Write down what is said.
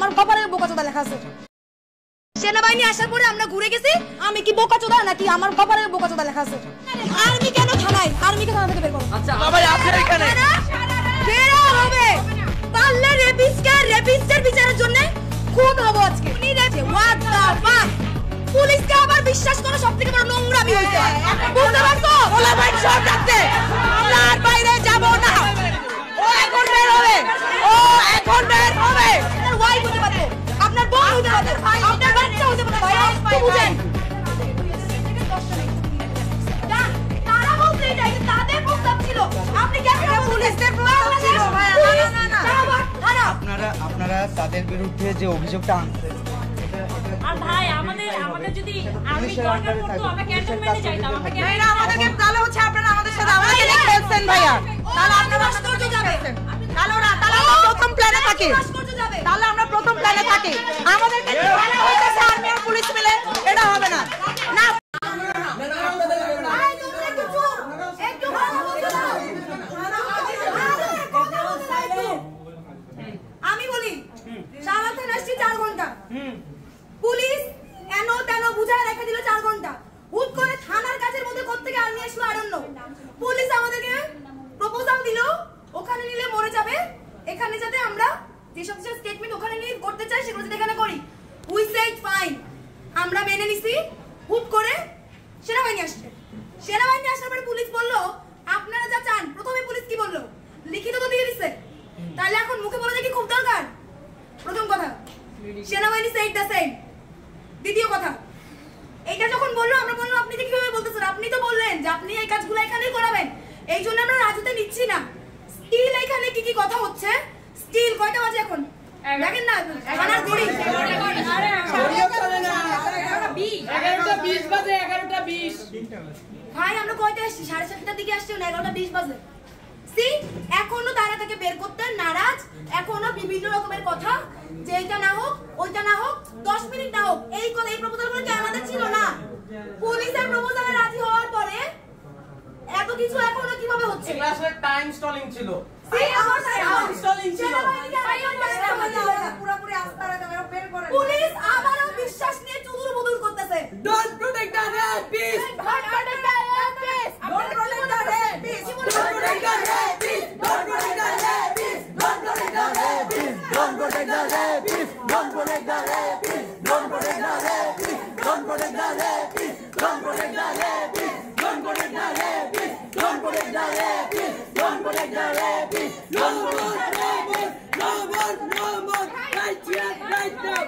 আমার কপালে বোকাচোদা লেখা আছে। সেনাবাহিনী আসার পরে আমরা ঘুরে গেছি, আমি কি বোকাচোদা নাকি আমার কপালে বোকাচোদা লেখা আছে? আর্মি কেন থানায়? আর্মিকে থানা থেকে বের করো। আচ্ছা ভাই আপনারা এখানে বের হবে, পারলে রেপিস্টের বিচারের জন্য খুন হবো আজকে। উনি রেপে হোয়াট দ্য ফাক। পুলিশকে আবার বিশ্বাস করা সবথেকে বড় নোংরামি হইছে, বুঝতে পারছো? ওলা ভাই সব রাখতে আমরা আর বাইরে যাব না। ও এখন বের হবে, ও এখন বের হবে। আপনার ওয়াইফ হতে পারে, আপনার বোন হতে পারে, আপনার বাচ্চা হতে পারে, ভাই একটু বুঝেন। তারা বলতে এটা তাদের প্রস্তাব ছিল, আপনি কেন পুলিশের প্রস্তাব ছিল? আপনারা তাদের বিরুদ্ধে যে অভিযোগটা আনছেন, আর ভাই আমাদের যদি আর্মি দরকার পড়তো আমরা ক্যান্টনমেন্টে যাইতাম। ভাইরা আমাদেরকে তাহলে হচ্ছে আপনারা আমাদের সাথে আমাদের খেলছেন ভাইয়া, তাহলে আপনারা ভাস্কর্য যাবে, তাহলে আমরা প্রথম প্ল্যানে থাকি, তাহলে আমরা প্রথম প্ল্যানে থাকি। আমাদেরকে ভালো হইতেছে আর্মি আর পুলিশ মিলে, এটা হবে না। না আমি বলি সারাদিন আসছি 4 ঘন্টা, পুলিশ এন তেন বুঝায় রেখে দিল 4 ঘন্টা। হুট করে থানার কাছের মধ্যে কোত্থেকে আর্মি আসলো আই ডোন্ট নো। পুলিশ আমাদেরকে প্রপোজাল দিল ওখানে নিলে মরে যাবে, এখানে যাতে আমরা যেসব স্টেটমেন্ট ওখানে নিয়ে করতে চাই সেগুলো যাতে এখানে করি। উই সেড ফাইন, আমরা মেনে নিছি। হুট করে সেনাবাহিনী আসছে, সেনাবাহিনী আসার পরে পুলিশ বলল আপনারা যা চান। প্রথমে পুলিশ কি বললো, লিখিত তো দিয়ে দিচ্ছে, তাহলে এখন মুখে বলা কি খুব দরকার? প্রথম কথা সেনাবাহিনী সেড দ্য সেম। দ্বিতীয় কথা, এইটা যখন বললো আমরা বললাম আপনি যে কিভাবে বলতেছেন, আপনি তো বললেন যে আপনি এই কাজগুলো এখানেই করাবেন, এই জন্য আমরা রাজুতে নিচ্ছি না। স্টিল এখানে কি কি কথা হচ্ছে, স্টিল কয়টা বাজে এখন দেখেন না, থানার ঘড়ি 11:20 বাজে, 11:20। ভাই আমরা কয়টা আসছি? 7:30টার দিকে আসছি, 11:20 বাজে। সি এখনো তারা তাকে বের করতে নারাজ, এখনো বিভিন্ন রকমের কথা যে এটা না হোক ওইটা না হোক 10 মিনিট না হোক। এই প্রপোজালগুলো কি আমাদের ছিল না? পুলিশের প্রপোজালে রাজি হওয়ার পরে এত কিছু এখনো কিভাবে হচ্ছে? এগুলো আসলে টাইম স্টলিং ছিল। পুলিশ আবারও বিশ্বাস নিয়ে চুদুর বুদুর করতেছে। Don't protect the rapist. Don't protect the rapist. Don't protect the rapist. Don't protect the rapist. Don't protect the rapist. Don't protect the rapist. Don't protect the rapist. Don't protect the rapist. Don't protect the rapist. Don't protect the rapist. Don't protect the rapist. Don't protect the rapist. Don't protect the rapist. Don't protect the rapist. No more, no more, no more, no more. Right here, right now.